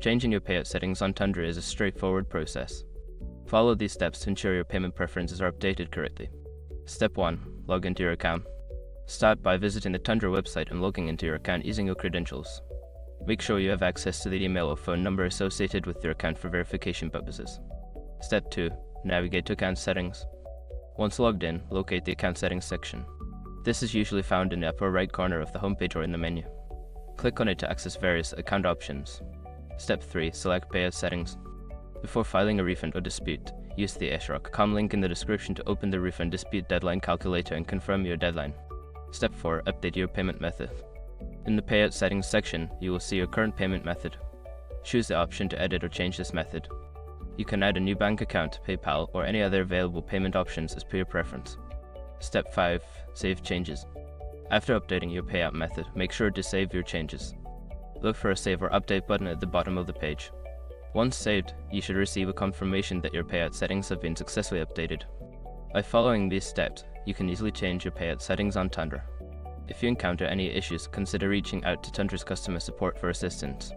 Changing your payout settings on Tundra is a straightforward process. Follow these steps to ensure your payment preferences are updated correctly. Step 1. Log into your account. Start by visiting the Tundra website and logging into your account using your credentials. Make sure you have access to the email or phone number associated with your account for verification purposes. Step 2. Navigate to Account Settings. Once logged in, locate the Account Settings section. This is usually found in the upper right corner of the homepage or in the menu. Click on it to access various account options. Step 3. Select Payout Settings. Before filing a refund or dispute, use the eshrock.com link in the description to open the refund dispute deadline calculator and confirm your deadline. Step 4. Update your payment method. In the Payout Settings section, you will see your current payment method. Choose the option to edit or change this method. You can add a new bank account, PayPal, or any other available payment options as per your preference. Step 5. Save changes. After updating your payout method, make sure to save your changes. Look for a Save or Update button at the bottom of the page. Once saved, you should receive a confirmation that your payout settings have been successfully updated. By following these steps, you can easily change your payout settings on Tundra. If you encounter any issues, consider reaching out to Tundra's customer support for assistance.